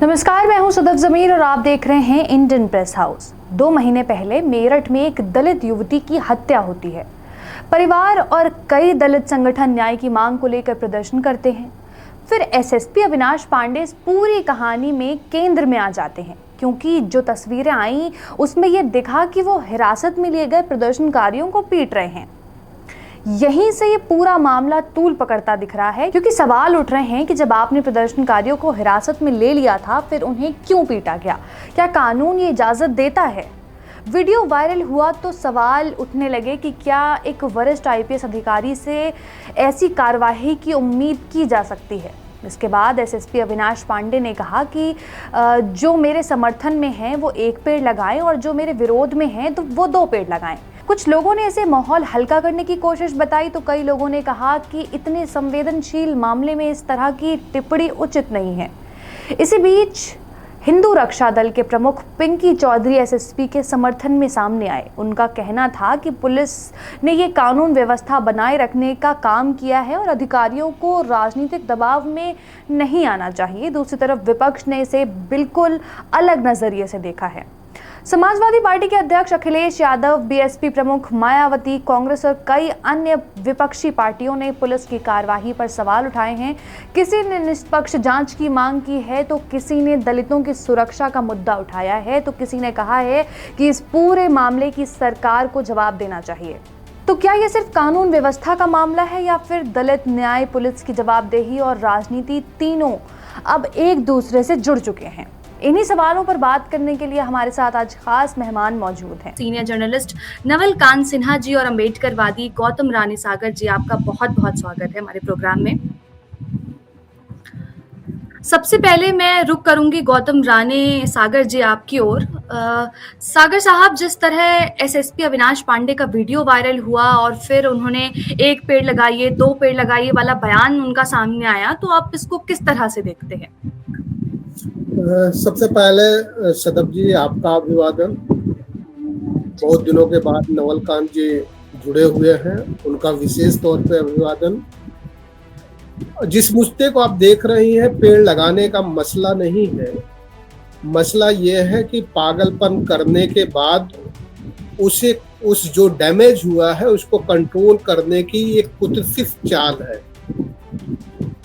नमस्कार, मैं हूं सदफ जमीर और आप देख रहे हैं इंडियन प्रेस हाउस। 2 महीने पहले मेरठ में एक दलित युवती की हत्या होती है। परिवार और कई दलित संगठन न्याय की मांग को लेकर प्रदर्शन करते हैं। फिर एसएसपी अविनाश पांडे इस पूरी कहानी में केंद्र में आ जाते हैं, क्योंकि जो तस्वीरें आई उसमें यह दिखा कि वो हिरासत में लिए गए प्रदर्शनकारियों को पीट रहे हैं। यहीं से ये पूरा मामला तूल पकड़ता दिख रहा है, क्योंकि सवाल उठ रहे हैं कि जब आपने प्रदर्शनकारियों को हिरासत में ले लिया था, फिर उन्हें क्यों पीटा गया? क्या कानून ये इजाजत देता है? वीडियो वायरल हुआ तो सवाल उठने लगे कि क्या एक वरिष्ठ आईपीएस अधिकारी से ऐसी कार्यवाही की उम्मीद की जा सकती है? इसके बाद एसएसपी अविनाश पांडे ने कहा कि जो मेरे समर्थन में हैं वो 1 पेड़ लगाएं और जो मेरे विरोध में हैं तो वो 2 पेड़ लगाएं। कुछ लोगों ने इसे माहौल हल्का करने की कोशिश बताई तो कई लोगों ने कहा कि इतने संवेदनशील मामले में इस तरह की टिप्पणी उचित नहीं है। इसी बीच हिंदू रक्षा दल के प्रमुख पिंकी चौधरी एसएसपी के समर्थन में सामने आए। उनका कहना था कि पुलिस ने ये कानून व्यवस्था बनाए रखने का काम किया है और अधिकारियों को राजनीतिक दबाव में नहीं आना चाहिए। दूसरी तरफ विपक्ष ने इसे बिल्कुल अलग नजरिए से देखा है। समाजवादी पार्टी के अध्यक्ष अखिलेश यादव, बीएसपी प्रमुख मायावती, कांग्रेस और कई अन्य विपक्षी पार्टियों ने पुलिस की कार्यवाही पर सवाल उठाए हैं। किसी ने निष्पक्ष जांच की मांग की है तो किसी ने दलितों की सुरक्षा का मुद्दा उठाया है, तो किसी ने कहा है कि इस पूरे मामले की सरकार को जवाब देना चाहिए। तो क्या यह सिर्फ कानून व्यवस्था का मामला है या फिर दलित न्याय, पुलिस की जवाबदेही और राजनीति तीनों अब एक दूसरे से जुड़ चुके हैं? इन्हीं सवालों पर बात करने के लिए हमारे साथ आज खास मेहमान मौजूद हैं। सीनियर जर्नलिस्ट नवल कांत सिन्हा जी और अम्बेडकरवादी गौतम रानी सागर जी, आपका बहुत बहुत स्वागत है हमारे प्रोग्राम में। सबसे पहले मैं रुक करूंगी गौतम रानी सागर जी आपकी ओर। सागर साहब, जिस तरह एसएसपी अविनाश पांडे का वीडियो वायरल हुआ और फिर उन्होंने 1 पेड़ लगाइए 2 पेड़ लगाइए वाला बयान उनका सामने आया, तो आप इसको किस तरह से देखते हैं? सबसे पहले सदफ जी, आपका अभिवादन। बहुत दिनों के बाद नवल कांत जी जुड़े हुए हैं, उनका विशेष तौर पे अभिवादन। जिस मुद्दे को आप देख रही हैं, पेड़ लगाने का मसला नहीं है। मसला ये है कि पागलपन करने के बाद उस जो डैमेज हुआ है उसको कंट्रोल करने की एक कुत्सित चाल है।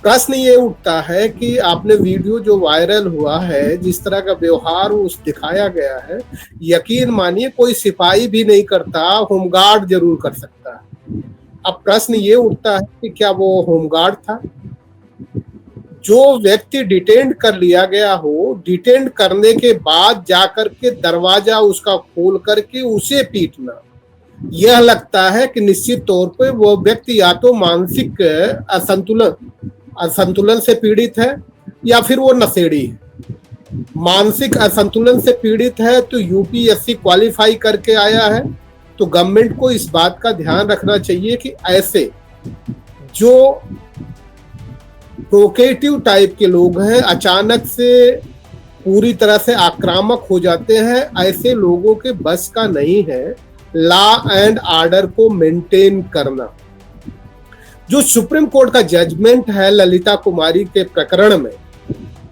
प्रश्न ये उठता है कि आपने वीडियो जो वायरल हुआ है, जिस तरह का व्यवहार उस दिखाया गया है, यकीन मानिए कोई सिपाही भी नहीं करता, होमगार्ड जरूर कर सकता है। अब प्रश्न ये उठता है कि क्या वो होमगार्ड था? जो व्यक्ति डिटेंड कर लिया गया हो, डिटेंड करने के बाद जाकर के दरवाजा उसका खोल करके उसे पीटना, यह लगता है कि निश्चित तौर पे वो व्यक्ति या तो मानसिक असंतुलन से पीड़ित है या फिर वो नशेड़ी है। मानसिक असंतुलन से पीड़ित है तो यूपीएससी क्वालिफाई करके आया है, तो गवर्नमेंट को इस बात का ध्यान रखना चाहिए कि ऐसे जो प्रोकेटिव टाइप के लोग हैं, अचानक से पूरी तरह से आक्रामक हो जाते हैं, ऐसे लोगों के बस का नहीं है लॉ एंड ऑर्डर को मेंटेन करना। जो सुप्रीम कोर्ट का जजमेंट है ललिता कुमारी के प्रकरण में,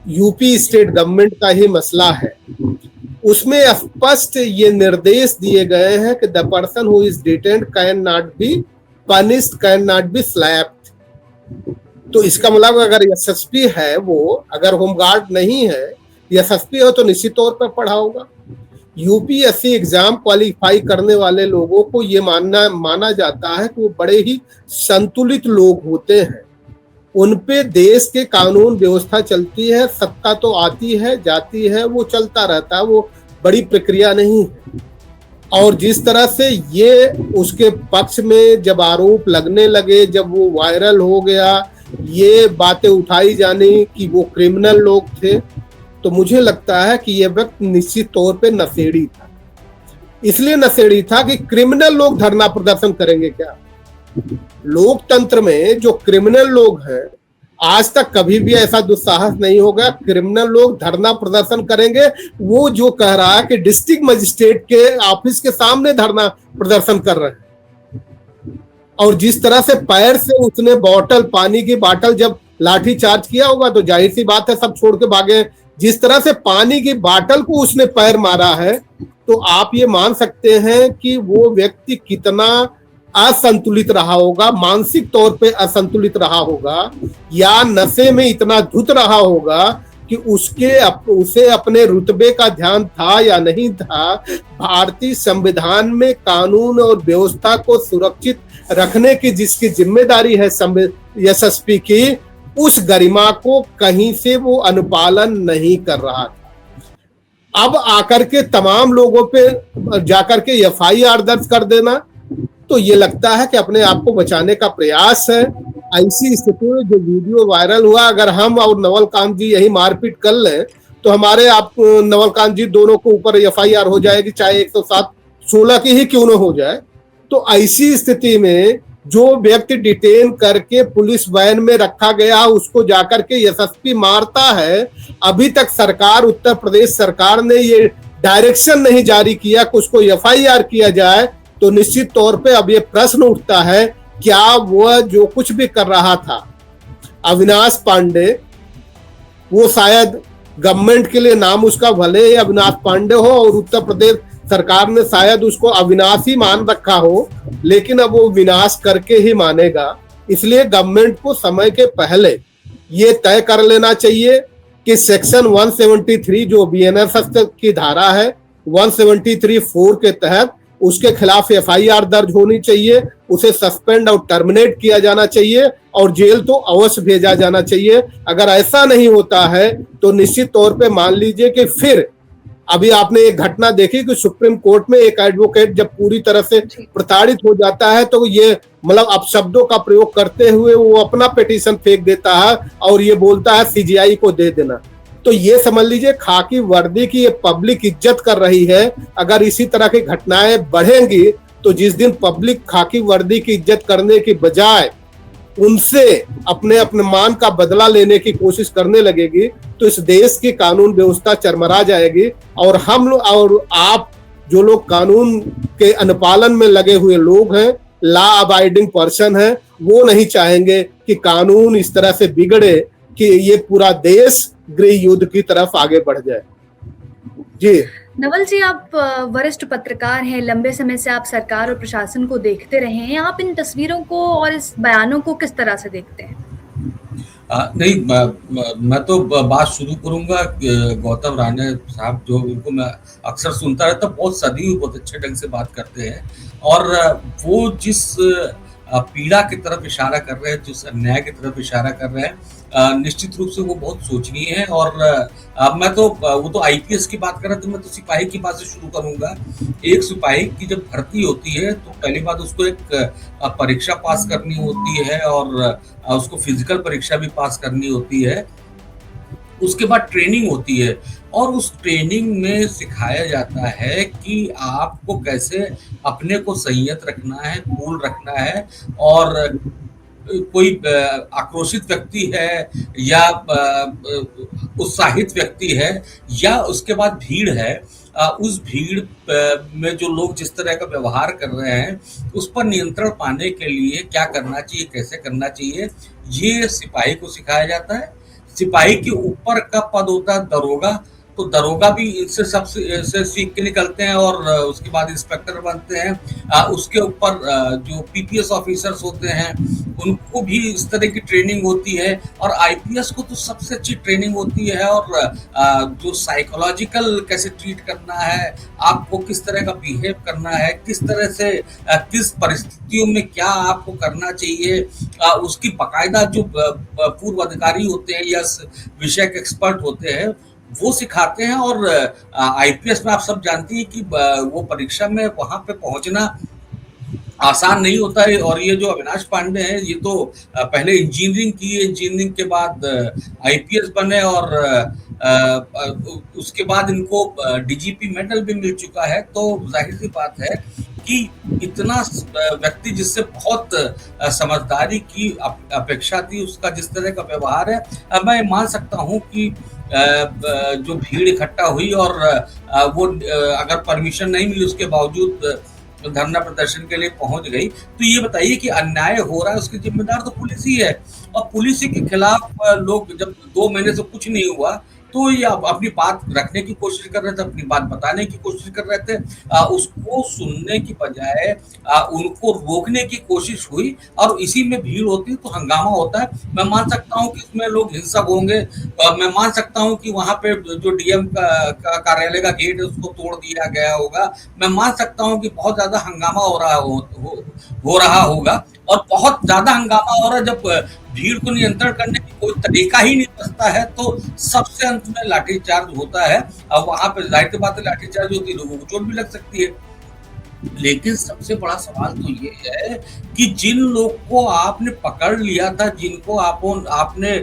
यूपी स्टेट गवर्नमेंट का ही मसला है, उसमें स्पष्ट ये निर्देश दिए गए हैं कि the person who is detained can not be punished, can not be slapped. तो इसका मतलब अगर एसएसपी है, वो अगर होमगार्ड नहीं है, एसएसपी हो तो निश्चित तौर पर पढ़ा होगा। यूपीएससी एग्जाम क्वालिफाई करने वाले लोगों को ये माना जाता है कि वो बड़े ही संतुलित लोग होते हैं। उन पे देश के कानून व्यवस्था चलती है, सत्ता तो आती है जाती है, वो चलता रहता है, वो बड़ी प्रक्रिया नहीं है। और जिस तरह से ये उसके पक्ष में जब आरोप लगने लगे, जब वो वायरल हो गया, ये बातें उठाई जानी कि वो क्रिमिनल लोग थे, तो मुझे लगता है कि यह व्यक्ति निश्चित तौर पे नशेड़ी था। इसलिए नशेड़ी था कि क्रिमिनल लोग धरना प्रदर्शन करेंगे क्या? लोकतंत्र में जो क्रिमिनल लोग हैं, आज तक कभी भी ऐसा दुस्साहस नहीं होगा क्रिमिनल लोग धरना प्रदर्शन करेंगे। वो जो कह रहा है कि डिस्ट्रिक्ट मजिस्ट्रेट के ऑफिस के सामने धरना प्रदर्शन कर रहे हैं, और जिस तरह से पैर से उसने पानी की बोतल जब लाठी चार्ज किया होगा तो जाहिर सी बात है सब छोड़ के भागे जिस तरह से पानी की बाटल को उसने पैर मारा है, तो आप ये मान सकते हैं कि वो व्यक्ति कितना असंतुलित रहा होगा, मानसिक तौर पे असंतुलित रहा होगा, या नशे में इतना धुत रहा होगा कि उसे अपने रुतबे का ध्यान था या नहीं था। भारतीय संविधान में कानून और व्यवस्था को सुरक्षित रखने की जिसकी जिम्मेदारी है एसएसपी की, उस गरिमा को कहीं से वो अनुपालन नहीं कर रहा था। अब आकर के तमाम लोगों पे जाकर के एफआईआर दर्ज कर देना, तो ये लगता है कि अपने आप को बचाने का प्रयास है। ऐसी स्थिति में जो वीडियो वायरल हुआ, अगर हम और नवलकांत जी यही मारपीट कर लें तो हमारे आप नवलकांत जी दोनों को ऊपर एफआईआर हो जाएगी, चाहे 107-16 की ही क्यों न हो जाए। तो ऐसी स्थिति में जो व्यक्ति डिटेन करके पुलिस वैन में रखा गया, उसको जाकर के एसएसपी मारता है। अभी तक सरकार, उत्तर प्रदेश सरकार ने ये डायरेक्शन नहीं जारी किया कि उसको एफआईआर किया जाए। तो निश्चित तौर पे अब ये प्रश्न उठता है, क्या वह जो कुछ भी कर रहा था अविनाश पांडे, वो शायद गवर्नमेंट के लिए नाम उसका भले ही अविनाश पांडे हो और उत्तर प्रदेश सरकार ने शायद उसको अविनाश ही मान रखा हो, लेकिन अब वो विनाश करके ही मानेगा। इसलिए गवर्नमेंट को समय के पहले ये तय कर लेना चाहिए कि सेक्शन 173 जो बीएनएस की धारा है 173(4) के तहत उसके खिलाफ एफआईआर दर्ज होनी चाहिए, उसे सस्पेंड और टर्मिनेट किया जाना चाहिए और जेल तो अवश्य भेजा जाना चाहिए। अगर ऐसा नहीं होता है तो निश्चित तौर पे मान लीजिए कि फिर अभी आपने एक घटना देखी कि सुप्रीम कोर्ट में एक एडवोकेट जब पूरी तरह से प्रताड़ित हो जाता है तो ये मतलब अपशब्दों का प्रयोग करते हुए वो अपना पिटीशन फेंक देता है और ये बोलता है सीजीआई को दे देना। तो ये समझ लीजिए खाकी वर्दी की ये पब्लिक इज्जत कर रही है। अगर इसी तरह की घटनाएं बढ़ेंगी तो जिस दिन पब्लिक खाकी वर्दी की इज्जत करने की बजाय उनसे अपने अपने मान का बदला लेने की कोशिश करने लगेगी, तो इस देश की कानून व्यवस्था चरमरा जाएगी। और हम और आप जो लोग कानून के अनुपालन में लगे हुए लोग हैं, लॉ अबाइडिंग पर्सन हैं, वो नहीं चाहेंगे कि कानून इस तरह से बिगड़े कि ये पूरा देश गृह युद्ध की तरफ आगे बढ़ जाए। जी नवल जी, आप वरिष्ठ पत्रकार हैं, लंबे समय से आप सरकार और प्रशासन को देखते रहे हैं। आप इन तस्वीरों को और इस बयानों को किस तरह से देखते हैं? नहीं, मैं तो बात शुरू करूंगा गौतम राणे साहब, जो इनको मैं अक्सर सुनता रहता, बहुत सदी बहुत अच्छे ढंग से बात करते हैं और वो जिस पीड़ा की तरफ इशारा कर रहे हैं, जिस अन्याय की तरफ इशारा कर रहे हैं, निश्चित रूप से वो बहुत सोचनीय है। और मैं तो वो तो आईपीएस की बात कर रहे थे, मैं तो सिपाही की बात से शुरू करूंगा। एक सिपाही की जब भर्ती होती है तो पहली बात उसको एक परीक्षा पास करनी होती है और उसको फिजिकल परीक्षा भी पास करनी होती है। उसके बाद ट्रेनिंग होती है और उस ट्रेनिंग में सिखाया जाता है कि आपको कैसे अपने को संयत रखना है, कूल रखना है। और कोई आक्रोशित व्यक्ति है या उत्साहित व्यक्ति है या उसके बाद भीड़ है, उस भीड़ में जो लोग जिस तरह का व्यवहार कर रहे हैं उस पर नियंत्रण पाने के लिए क्या करना चाहिए, कैसे करना चाहिए, ये सिपाही को सिखाया जाता है। सिपाही के ऊपर का पद होता है दरोगा, तो दरोगा भी इनसे सबसे सीख के निकलते हैं और उसके बाद इंस्पेक्टर बनते हैं। उसके ऊपर जो पीपीएस ऑफिसर्स होते हैं उनको भी इस तरह की ट्रेनिंग होती है और आईपीएस को तो सबसे अच्छी ट्रेनिंग होती है। और जो साइकोलॉजिकल कैसे ट्रीट करना है, आपको किस तरह का बिहेव करना है, किस तरह से किस परिस्थितियों में क्या आपको करना चाहिए, उसकी बाकायदा जो पूर्व अधिकारी होते हैं या विषय के एक्सपर्ट होते हैं वो सिखाते हैं। और आईपीएस में आप सब जानती हैं कि वो परीक्षा में वहां पे पहुंचना आसान नहीं होता है। और ये जो अविनाश पांडे हैं ये तो पहले इंजीनियरिंग की, इंजीनियरिंग के बाद आईपीएस बने और उसके बाद इनको डीजीपी मेडल भी मिल चुका है। तो जाहिर सी बात है कि इतना व्यक्ति जिससे बहुत समझदारी की अपेक्षा थी, उसका जिस तरह का व्यवहार है, मैं मान सकता हूं कि जो भीड़ इकट्ठा हुई और वो अगर परमिशन नहीं मिली उसके बावजूद धरना प्रदर्शन के लिए पहुंच गई, तो ये बताइए कि अन्याय हो रहा है उसके जिम्मेदार तो पुलिस ही है। और पुलिस के खिलाफ लोग, जब 2 महीने से कुछ नहीं हुआ, तो ये अपनी बात रखने की कोशिश कर रहे थे, अपनी बात बताने की कोशिश कर रहे थे। उसको सुनने की बजाय उनको रोकने की कोशिश हुई, और इसी में भीड़ होती है तो हंगामा होता है। मैं मान सकता हूँ कि इसमें लोग हिंसक होंगे, मैं मान सकता हूँ कि वहाँ पे जो डीएम का कार्यालय का गेट है उसको तोड़ दिया गया होगा। मैं मान सकता हूँ कि बहुत ज्यादा हंगामा हो रहा होगा, और बहुत ज्यादा हंगामा हो रहा है। जब भीड़ को नियंत्रण करने की कोई तरीका ही नहीं बचता है तो सबसे अंत में लाठीचार्ज होता है। अब वहां पे जाहिर सी बात है, लाठीचार्ज होती है, लोगों को चोट भी लग सकती है। लेकिन सबसे बड़ा सवाल तो ये है कि जिन लोग को आपने पकड़ लिया था, जिनको आपने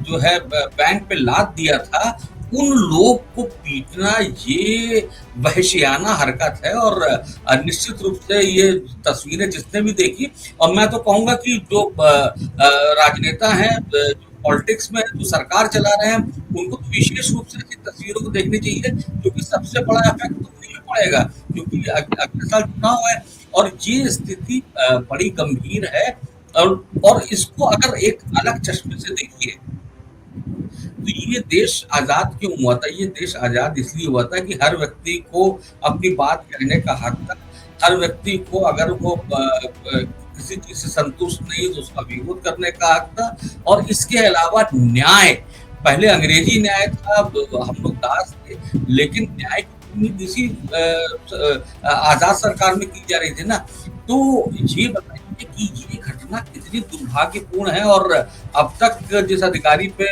जो है बैंक पे लाद दिया था, उन लोग को पीटना ये वहशियाना हरकत है। और निश्चित रूप से ये तस्वीरें जिसने भी देखी, और मैं तो कहूंगा कि जो राजनेता हैं, पॉलिटिक्स में जो सरकार चला रहे हैं, उनको तो विशेष रूप से ऐसी तस्वीरों को देखनी चाहिए, क्योंकि सबसे बड़ा इफेक्ट तो उन्हीं में पड़ेगा, क्योंकि अगले साल चुनाव है। और ये स्थिति बड़ी गंभीर है। और इसको अगर एक अलग चश्मे से देखिए तो ये देश आजाद क्यों हुआ था? ये देश आजाद इसलिए हुआ था कि हर व्यक्ति को अपनी बात कहने का हक था। हर व्यक्ति को अगर वो किसी चीज से संतुष्ट नहीं तो उसका विरोध करने का हक था। और इसके अलावा न्याय, पहले अंग्रेजी न्याय था, हम लोग दास थे, लेकिन न्याय की उम्मीद इसी आजाद सरकार में की जा रही थी ना। तो ये बताइए कि ये घटना कितनी दुर्भाग्यपूर्ण है, और अब तक जिस अधिकारी पे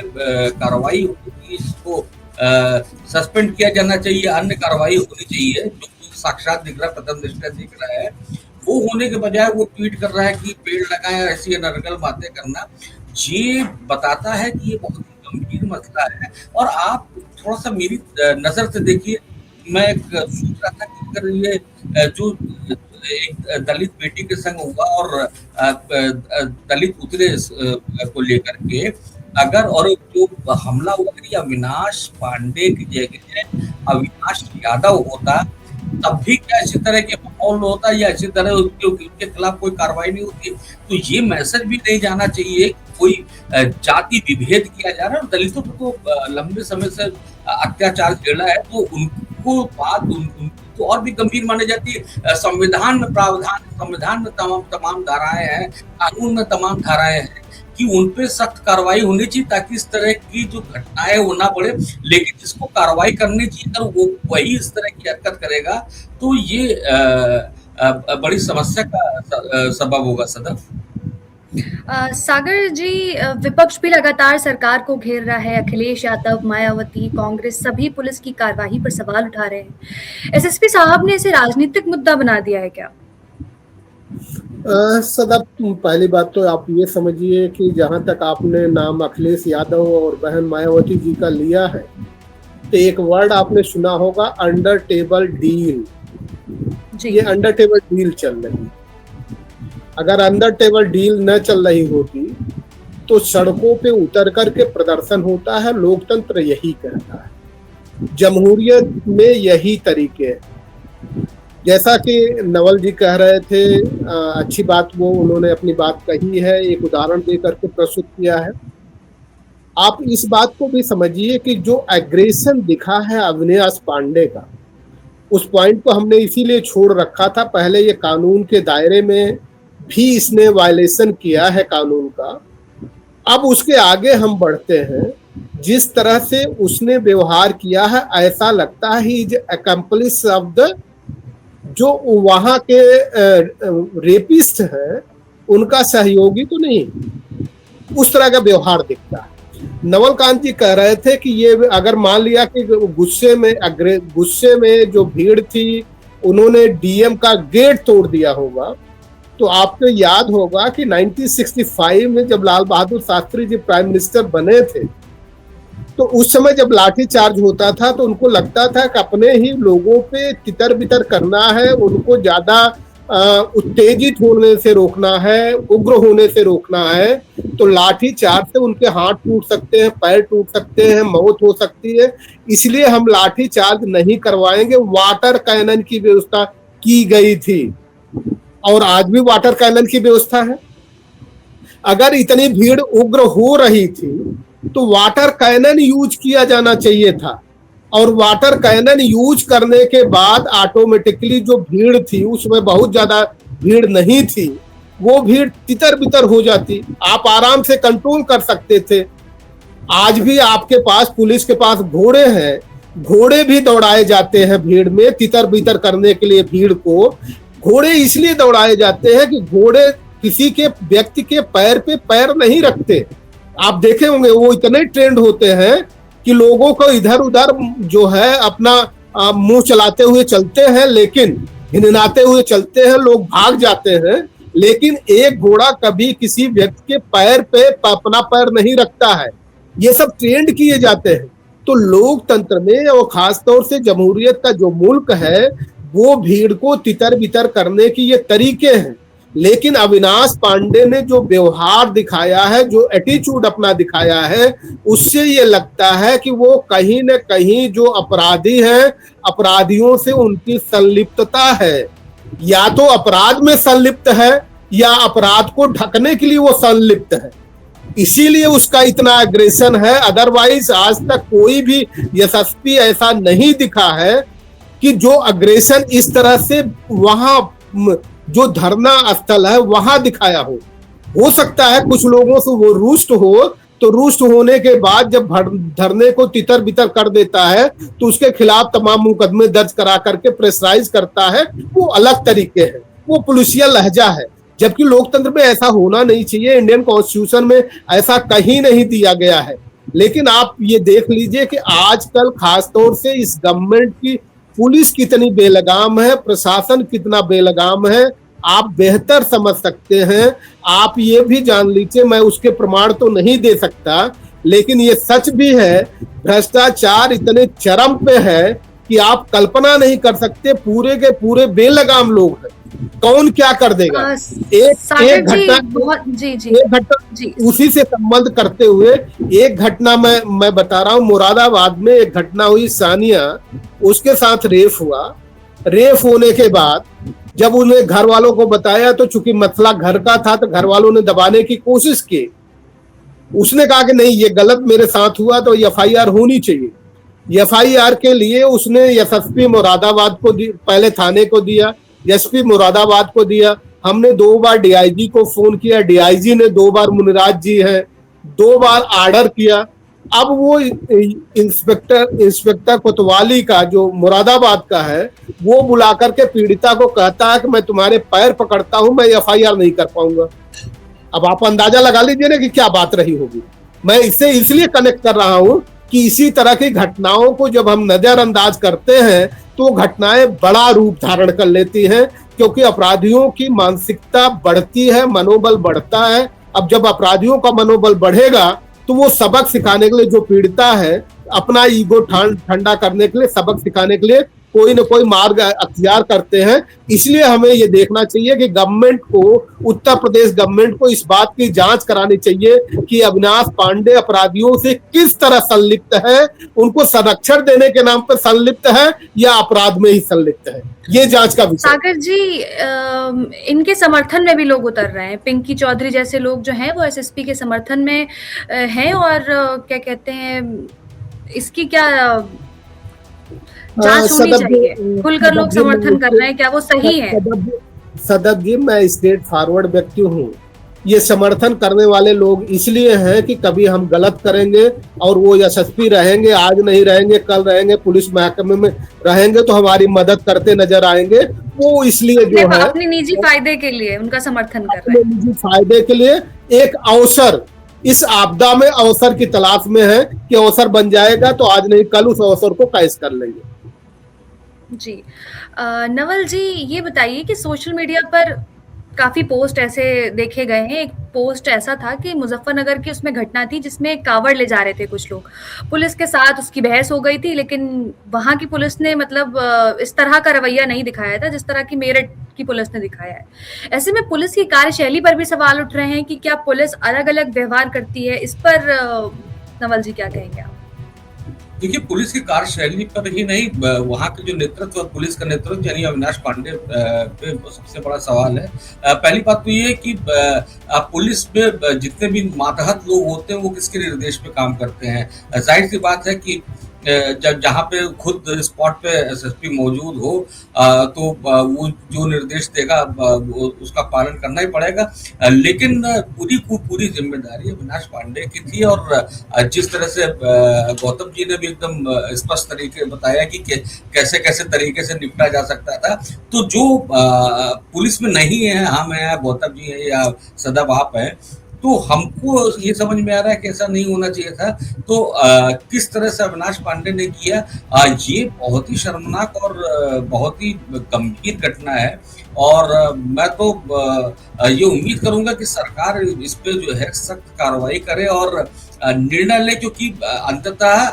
कार्रवाई होगी, इसको सस्पेंड किया जाना चाहिए, अन्य कार्रवाई होनी चाहिए, जो साक्षात दिख रहा है, प्रथम दृष्टया दिख रहा है, वो होने के बजाय वो ट्वीट कर रहा है कि पेड़ लगाएं, ऐसी अनर्गल बातें करना, ये बताता है कि ये बहुत गंभीर मसला है। और आप थोड़ा सा मेरी नजर से देखिए, मैं सोच रहा था कि अगर ये जो एक दलित बेटी के संग हुआ और दलित उतरे को लेकर के, अगर और जो हमला हुआ कि अविनाश पांडे की जगह अविनाश यादव होता, तब भी क्या इसी तरह के माहौल होता, या इसी तरह उनके खिलाफ कोई कार्रवाई नहीं होती? तो ये मैसेज भी नहीं जाना चाहिए कोई जाति विभेद किया जा रहा है। और दलितों को तो लंबे समय से अत्याचार झेला है, तो उनको बात तो और भी गंभीर मानी जाती है। संविधान में प्रावधान, संविधान में तमाम धाराएं हैं, कानून में तमाम धाराएं हैं कि उन पे सख्त कार्रवाई होनी चाहिए, ताकि इस तरह की जो घटनाएं वो ना बढ़े। लेकिन जिसको कार्रवाई करनी चाहिए अगर वो वही इस तरह की हरकत करेगा तो ये बड़ी समस्या का सबब होगा सदन। सागर जी, विपक्ष भी लगातार सरकार को घेर रहा है। अखिलेश यादव, मायावती, कांग्रेस सभी पुलिस की कार्रवाई पर सवाल उठा रहे हैं। एसएसपी साहब ने इसे राजनीतिक मुद्दा बना दिया है क्या? सदा पहली बात तो आप ये समझिए कि जहां तक आपने नाम अखिलेश यादव और बहन मायावती जी का लिया है, तो एक वर्ड आपने सुना होगा, अंडर टेबल डील। ये अंडर टेबल डील चल रही है। अगर अंडर टेबल डील न चल रही होती तो सड़कों पे उतर करके प्रदर्शन होता है। लोकतंत्र यही कहता है, जमहूरियत में यही तरीके हैं। जैसा कि नवल जी कह रहे थे, अच्छी बात वो उन्होंने अपनी बात कही है, एक उदाहरण देकर के प्रस्तुत किया है। आप इस बात को भी समझिए कि जो एग्रेशन दिखा है अविनाश पांडे का, उस पॉइंट को हमने इसीलिए छोड़ रखा था। पहले ये कानून के दायरे में भी इसने वायलेशन किया है कानून का। अब उसके आगे हम बढ़ते हैं, जिस तरह से उसने व्यवहार किया है, ऐसा लगता है ही अकम्पलिश ऑफ द जो वहां के रेपिस्ट हैं उनका सहयोगी तो नहीं, उस तरह का व्यवहार दिखता है। नवल कांत जी कह रहे थे कि ये अगर मान लिया कि गुस्से में जो भीड़ थी उन्होंने डीएम का गेट तोड़ दिया होगा, तो आपको याद होगा कि 1965 में जब लाल बहादुर शास्त्री जी प्राइम मिनिस्टर बने थे, तो उस समय जब लाठी चार्ज होता था तो उनको लगता था कि अपने ही लोगों पे तितर बितर करना है, उनको ज्यादा उत्तेजित होने से रोकना है, उग्र होने से रोकना है। तो लाठी चार्ज से उनके हाथ टूट सकते हैं, पैर टूट सकते हैं, मौत हो सकती है, इसलिए हम लाठी चार्ज नहीं करवाएंगे। वाटर कैनन की व्यवस्था की गई थी और आज भी वाटर कैनन की व्यवस्था है। अगर इतनी भीड़ उग्र हो रही थी तो वाटर कैनन यूज किया जाना चाहिए था। और वाटर कैनन यूज करने के बाद ऑटोमेटिकली जो भीड़ थी, उसमें बहुत ज्यादा भीड़ नहीं थी, वो भीड़ तितर बितर हो जाती, आप आराम से कंट्रोल कर सकते थे। आज भी आपके पास, पुलिस के पास घोड़े हैं, घोड़े भी दौड़ाए जाते हैं भीड़ में तितर बितर करने के लिए। भीड़ को घोड़े इसलिए दौड़ाए जाते हैं कि घोड़े किसी के व्यक्ति के पैर पे पैर नहीं रखते। आप देखे होंगे वो इतने ट्रेंड होते हैं कि लोगों को इधर उधर जो है अपना मुंह चलाते हुए चलते हैं, लेकिन हिननाते हुए चलते हैं, लोग भाग जाते हैं, लेकिन एक घोड़ा कभी किसी व्यक्ति के पैर पे अपना पैर नहीं रखता है। ये सब ट्रेंड किए जाते हैं। तो लोकतंत्र में और खासतौर से जमहूरियत का जो मुल्क है, वो भीड़ को तितर बितर करने की ये तरीके हैं। लेकिन अविनाश पांडे ने जो व्यवहार दिखाया है, जो एटीट्यूड अपना दिखाया है, उससे ये लगता है कि वो कहीं न कहीं जो अपराधी हैं, अपराधियों से उनकी संलिप्तता है। या तो अपराध में संलिप्त है या अपराध को ढकने के लिए वो संलिप्त है, इसीलिए उसका इतना एग्रेशन है। अदरवाइज आज तक कोई भी यशस्वी ऐसा नहीं दिखा है कि जो अग्रेशन इस तरह से वहां जो धरना स्थल है वहां दिखाया हो सकता है कुछ लोगों से वो रुष्ट हो, तो रुष्ट होने के बाद जब धरने को तितर बितर कर देता है तो उसके खिलाफ तमाम मुकदमे दर्ज करा करके प्रेशराइज करता है। वो अलग तरीके हैं, वो पुलिसिया लहजा है, जबकि लोकतंत्र में ऐसा होना नहीं चाहिए। इंडियन कॉन्स्टिट्यूशन में ऐसा कहीं नहीं दिया गया है। लेकिन आप ये देख लीजिए कि आजकल खासतौर से इस गवर्नमेंट की पुलिस कितनी बेलगाम है, प्रशासन कितना बेलगाम है, आप बेहतर समझ सकते हैं। आप ये भी जान लीजिए, मैं उसके प्रमाण तो नहीं दे सकता, लेकिन ये सच भी है, भ्रष्टाचार इतने चरम पे है कि आप कल्पना नहीं कर सकते। पूरे के पूरे बेलगाम लोग हैं, कौन क्या कर देगा। एक घटना उसी से संबंध करते हुए एक घटना मैं बता रहा हूँ। मुरादाबाद में एक घटना हुई, सानिया, उसके साथ रेप हुआ। रेप होने के बाद जब उन्हें घर वालों को बताया तो चूंकि मसला घर का था तो घर वालों ने दबाने की कोशिश की। उसने कहा कि नहीं, ये गलत मेरे साथ हुआ तो एफआईआर होनी चाहिए। एफआईआर के लिए उसने एसएसपी मुरादाबाद को पहले थाने को दिया, एसपी मुरादाबाद को दिया। हमने 2 बार डीआईजी को फोन किया, डीआईजी ने 2 बार, मुनिराज जी है, 2 बार ऑर्डर किया। अब वो इंस्पेक्टर कोतवाली का जो मुरादाबाद का है, वो बुला करके पीड़िता को कहता है कि मैं तुम्हारे पैर पकड़ता हूं, मैं एफआईआर नहीं कर पाऊंगा। अब आप अंदाजा लगा लीजिए ना कि क्या बात रही होगी। मैं इससे इसलिए कनेक्ट कर रहा हूं कि इसी तरह की घटनाओं को जब हम नजरअंदाज करते हैं तो घटनाएं बड़ा रूप धारण कर लेती हैं, क्योंकि अपराधियों की मानसिकता बढ़ती है, मनोबल बढ़ता है। अब जब अपराधियों का मनोबल बढ़ेगा तो वो सबक सिखाने के लिए, जो पीड़िता है, अपना ईगो ठंडा करने के लिए, सबक सिखाने के लिए कोई न कोई मार्ग अख्तियार करते हैं। इसलिए हमें ये देखना चाहिए कि गवर्नमेंट को, उत्तर प्रदेश गवर्नमेंट को इस बात की जांच करानी चाहिए कि अविनाश पांडे अपराधियों से किस तरह संलिप्त है, उनको संरक्षण देने के नाम पर संलिप्त है या अपराध में ही संलिप्त है। ये जांच का विषय। सागर जी, इनके समर्थन में भी लोग उतर रहे हैं। पिंकी चौधरी जैसे लोग जो हैं वो एसएसपी के समर्थन में हैं, और क्या कहते हैं, इसकी क्या जांच होनी चाहिए? खुलकर लोग समर्थन कर रहे हैं, क्या वो सही है? सदब जी, मैं स्ट्रेट फॉरवर्ड व्यक्ति हूँ। ये समर्थन करने वाले लोग इसलिए हैं कि कभी हम गलत करेंगे और वो एसएसपी रहेंगे, आज नहीं रहेंगे, कल रहेंगे, पुलिस महकमे में रहेंगे तो हमारी मदद करते नजर आएंगे। वो इसलिए जो है अपने निजी फायदे के लिए उनका समर्थन कर रहे हैं, निजी फायदे के लिए एक अवसर, इस आपदा में अवसर की तलाश में है कि अवसर बन जाएगा तो आज नहीं कल उस अवसर को कैच कर लेंगे। जी, नवल जी, ये बताइए कि सोशल मीडिया पर काफी पोस्ट ऐसे देखे गए हैं। एक पोस्ट ऐसा था कि मुजफ्फरनगर की उसमें घटना थी जिसमें कावड़ ले जा रहे थे कुछ लोग, पुलिस के साथ उसकी बहस हो गई थी, लेकिन वहां की पुलिस ने मतलब इस तरह का रवैया नहीं दिखाया था जिस तरह की मेरठ की पुलिस ने दिखाया है। ऐसे में पुलिस की कार्यशैली पर भी सवाल उठ रहे हैं कि क्या पुलिस अलग अलग व्यवहार करती है। इस पर नवल जी क्या कहेंगे आप? देखिए, पुलिस की कार्यशैली पर ही नहीं, वहाँ के जो नेतृत्व और पुलिस का नेतृत्व यानी अविनाश पांडे पे सबसे बड़ा सवाल है। पहली बात तो ये है कि पुलिस में जितने भी मातहत लोग होते हैं वो किसके निर्देश पे काम करते हैं। जाहिर सी बात है कि जब जहाँ पे खुद स्पॉट पे एसएसपी मौजूद हो, तो वो जो निर्देश देगा उसका पालन करना ही पड़ेगा। लेकिन पूरी को पूरी जिम्मेदारी अविनाश पांडे की थी, और जिस तरह से गौतम जी ने भी एकदम स्पष्ट तरीके बताया कि कैसे कैसे तरीके से निपटा जा सकता था। तो जो पुलिस में नहीं है, हम हैं या गौतम जी हैं या सदैव आप हैं, तो हमको ये समझ में आ रहा है कि ऐसा नहीं होना चाहिए था। तो किस तरह से अविनाश पांडे ने किया, ये बहुत ही शर्मनाक और बहुत ही गंभीर घटना है। और मैं तो ये उम्मीद करूंगा कि सरकार इस पे जो है सख्त कार्रवाई करे और निर्णय ले, क्योंकि अंततः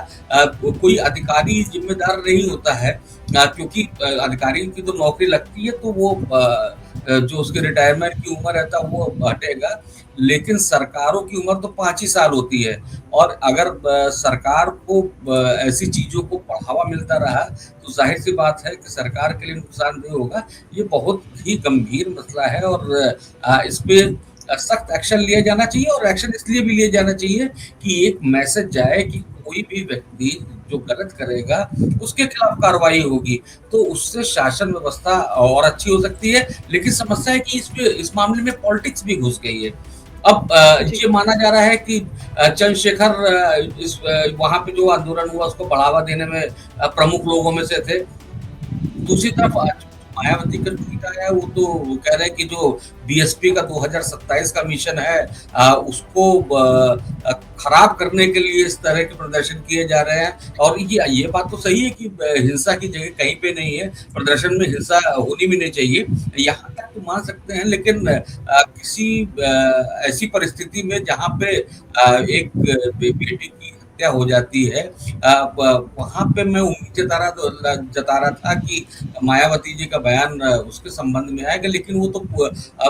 कोई अधिकारी जिम्मेदार नहीं होता है, क्योंकि अधिकारी की तो नौकरी लगती है तो वो जो उसके रिटायरमेंट की उम्र रहता है वो हटेगा, लेकिन सरकारों की उम्र तो 5 ही साल होती है। और अगर सरकार को ऐसी चीज़ों को बढ़ावा मिलता रहा तो ज़ाहिर-सी बात है कि सरकार के लिए नुकसानदेह होगा। ये बहुत ही गंभीर मसला है और इस पे सख्त एक्शन लिया जाना चाहिए, और एक्शन इसलिए भी लिया जाना चाहिए कि एक मैसेज जाए कि कोई भी व्यक्ति जो गलत करेगा उसके खिलाफ कार्रवाई होगी, तो उससे शासन व्यवस्था और अच्छी हो सकती है। लेकिन समस्या है कि इस मामले में पॉलिटिक्स भी घुस गई है। अब जी। ये माना जा रहा है कि चंद्रशेखर वहाँ पे जो आंदोलन हुआ उसको बढ़ावा देने में प्रमुख लोगों में से थे। दूसरी तरफ आज मायावती का ट्वीट आया है, वो तो वो कह रहे हैं कि जो बीएसपी का 2027 का मिशन है, उसको खराब करने के लिए इस तरह के प्रदर्शन किए जा रहे हैं। और ये बात तो सही है कि हिंसा की जगह कहीं पे नहीं है, प्रदर्शन में हिंसा होनी भी नहीं चाहिए, यहाँ तक तो मान सकते हैं। लेकिन किसी ऐसी परिस्थिति में जहाँ पे एक बेटी की हत्या हो जाती है, वहाँ पे मैं उम्मीद जता रहा था कि मायावती जी का बयान उसके संबंध में आएगा, लेकिन वो तो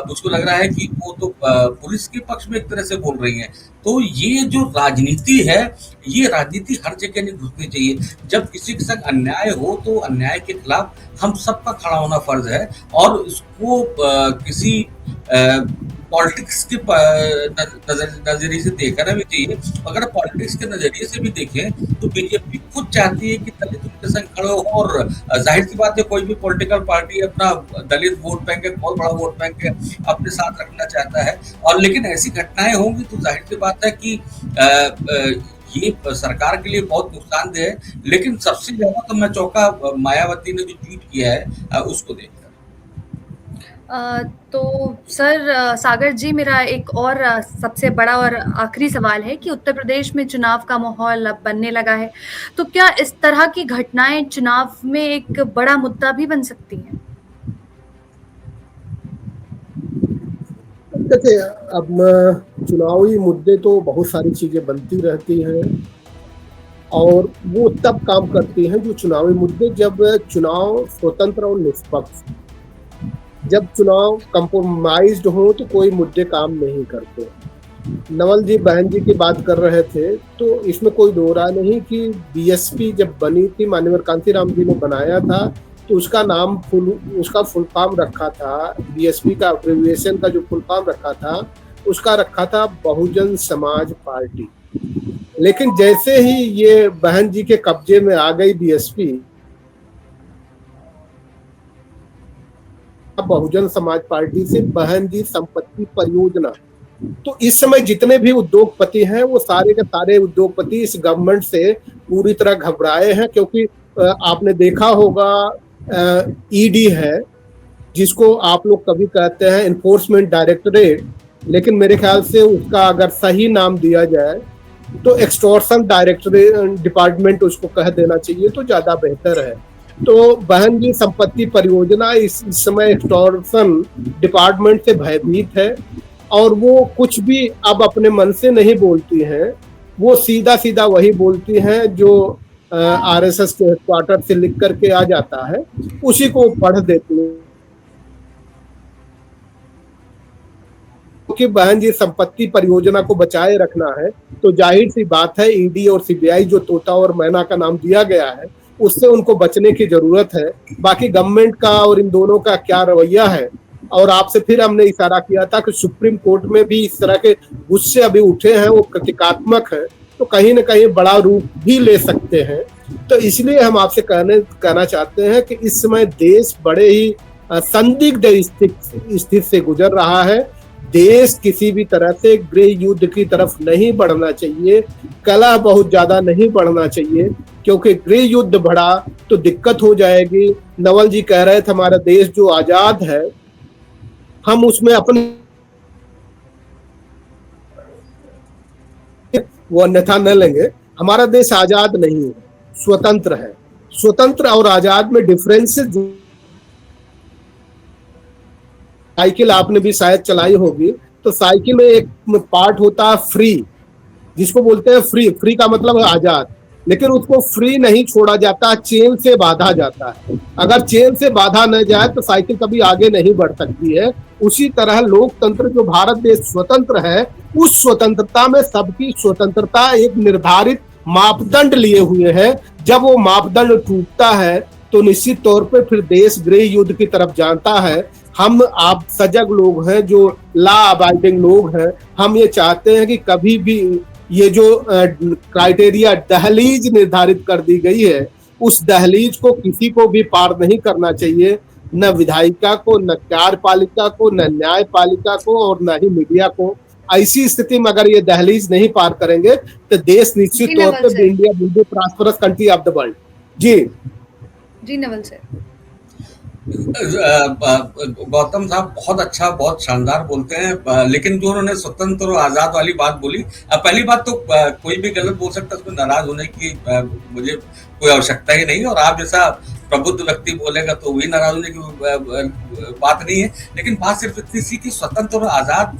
मुझको लग रहा है कि वो तो पुलिस के पक्ष में एक तरह से बोल रही हैं। तो ये जो राजनीति है, ये राजनीति हर जगह नहीं घुसनी चाहिए। जब किसी के संग अन्याय हो तो अन्याय के खिलाफ हम सबका खड़ा होना फर्ज है, और उसको किसी पॉलिटिक्स के नजरिए से देखना भी चाहिए। अगर पॉलिटिक्स के नजरिए से भी देखें तो बीजेपी खुद चाहती है कि दलित उनके संग खड़े हो, और जाहिर सी बात है कोई भी पॉलिटिकल पार्टी अपना दलित वोट बैंक, एक बहुत बड़ा वोट बैंक अपने साथ रखना चाहता है। और लेकिन ऐसी घटनाएं होंगी तो जाहिर सी बात है कि ये सरकार के लिए बहुत नुकसानदेह है। लेकिन सबसे ज्यादा तो मैं चौंका मायावती ने जो ट्वीट किया है उसको देखकर। तो सर, सागर जी, मेरा एक और सबसे बड़ा और आखिरी सवाल है कि उत्तर प्रदेश में चुनाव का माहौल अब बनने लगा है, तो क्या इस तरह की घटनाएं चुनाव में एक बड़ा मुद्दा भी बन सकती हैं? देखिए, अब चुनावी मुद्दे तो बहुत सारी चीजें बनती रहती हैं, और वो तब काम करती हैं जो चुनावी मुद्दे, जब चुनाव स्वतंत्र और निष्पक्ष, जब चुनाव कंप्रोमाइज्ड हो तो कोई मुद्दे काम नहीं करते। नवल जी बहन जी की बात कर रहे थे, तो इसमें कोई दो राय नहीं कि बीएसपी जब बनी थी, माननीय कांतीराम जी ने बनाया था, तो उसका नाम उसका फुल फॉर्म रखा था, बीएसपी का एब्रिविएशन का जो फुल फॉर्म रखा था उसका रखा था बहुजन समाज पार्टी। लेकिन जैसे ही ये बहन जी के कब्जे में आ गई बीएसपी, बहुजन समाज पार्टी से बहन जी संपत्ति परियोजना, तो इस समय जितने भी उद्योगपति हैं वो सारे के सारे उद्योगपति इस गवर्नमेंट से पूरी तरह घबराए हैं। क्योंकि आपने देखा होगा, ईडी है जिसको आप लोग कभी कहते हैं एनफोर्समेंट डायरेक्टरेट, लेकिन मेरे ख्याल से उसका अगर सही नाम दिया जाए तो एक्सटॉर्शन डायरेक्टरेट डिपार्टमेंट उसको कह देना चाहिए तो ज्यादा बेहतर है। तो बहन जी संपत्ति परियोजना इस समय एक्सटॉर्शन डिपार्टमेंट से भयभीत है, और वो कुछ भी अब अपने मन से नहीं बोलती हैं, वो सीधा सीधा वही बोलती हैं जो आरएसएस के हेडक्वार्टर से लिख करके आ जाता है, उसी को पढ़ देती हैं। कि बहन जी संपत्ति परियोजना को बचाए रखना है, तो जाहिर सी बात है ईडी और सीबीआई जो तोता और मैना का नाम दिया गया है उससे उनको बचने की जरूरत है। बाकी गवर्नमेंट का और इन दोनों का क्या रवैया है, और आपसे फिर हमने इशारा किया था कि सुप्रीम कोर्ट में भी इस तरह के गुस्से अभी उठे हैं, वो प्रतीकात्मक है, तो कहीं ना कहीं बड़ा रूप भी ले सकते हैं। तो इसलिए हम आपसे कहना चाहते हैं कि इस समय देश बड़े ही संदिग्ध स्थिति से गुजर रहा है। देश किसी भी तरह से गृह युद्ध की तरफ नहीं बढ़ना चाहिए, कलह बहुत ज्यादा नहीं बढ़ना चाहिए, क्योंकि गृह युद्ध बढ़ा तो दिक्कत हो जाएगी। नवल जी कह रहे थे हमारा देश जो आजाद है, हम उसमें अपने वो अन्यथा न लेंगे। हमारा देश आजाद नहीं है, स्वतंत्र है। स्वतंत्र और आजाद में डिफरेंसेस, साइकिल आपने भी शायद चलाई होगी, तो साइकिल में एक पार्ट होता है फ्री, जिसको बोलते हैं फ्री। फ्री का मतलब है आजाद, लेकिन उसको फ्री नहीं छोड़ा जाता, चेन से बांधा जाता है। अगर चेन से बांधा न जाए तो साइकिल कभी आगे नहीं बढ़ सकती है। उसी तरह लोकतंत्र जो भारत देश स्वतंत्र है, उस स्वतंत्रता में सबकी स्वतंत्रता एक निर्धारित मापदंड लिए हुए है। जब वो मापदंड टूटता है तो निश्चित तौर पे फिर देश गृह युद्ध की तरफ जाता है। हम आप सजग लोग हैं, जो लॉ अबाइडिंग लोग हैं, हम ये चाहते हैं कि कभी भी ये जो क्राइटेरिया दहलीज निर्धारित कर दी गई है, उस दहलीज को किसी को भी पार नहीं करना चाहिए, न विधायिका को, न कार्यपालिका को, न न्यायपालिका को, और न ही मीडिया को। ऐसी स्थिति में अगर ये दहलीज नहीं पार करेंगे तो देश निश्चित तौर पर India will be prosperous country of the world. जी नवल सर। गौतम साहब बहुत अच्छा, बहुत शानदार बोलते हैं, लेकिन जो उन्होंने स्वतंत्र और आजाद वाली बात बोली, पहली बात तो कोई भी गलत बोल सकता है, उसमें नाराज होने की मुझे कोई आवश्यकता ही नहीं। और आप जैसा प्रबुद्ध व्यक्ति बोलेगा तो वही नाराज होने की बात नहीं है। लेकिन बात सिर्फ इतनी सी कि स्वतंत्र और आजाद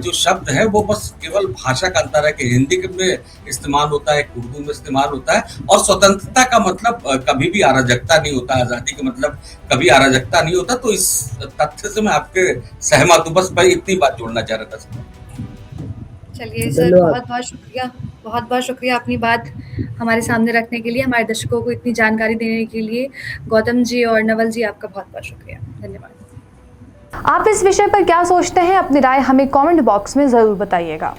जो शब्द है वो बस केवल भाषा का अंतर है कि हिंदी में इस्तेमाल होता है, उर्दू में इस्तेमाल होता है। और स्वतंत्रता का मतलब कभी भी अराजकता नहीं होता, आजादी का मतलब कभी अराजकता नहीं होता। तो इस तथ्य से मैं आपके सहमत हूँ। बस भाई इतनी बात जोड़ना चाह रहा था। चलिए सर, बहुत बहुत शुक्रिया अपनी बात हमारे सामने रखने के लिए, हमारे दर्शकों को इतनी जानकारी देने के लिए। गौतम जी और नवल जी, आपका बहुत बहुत शुक्रिया, धन्यवाद। आप इस विषय पर क्या सोचते हैं? अपनी राय हमें कमेंट बॉक्स में जरूर बताइएगा।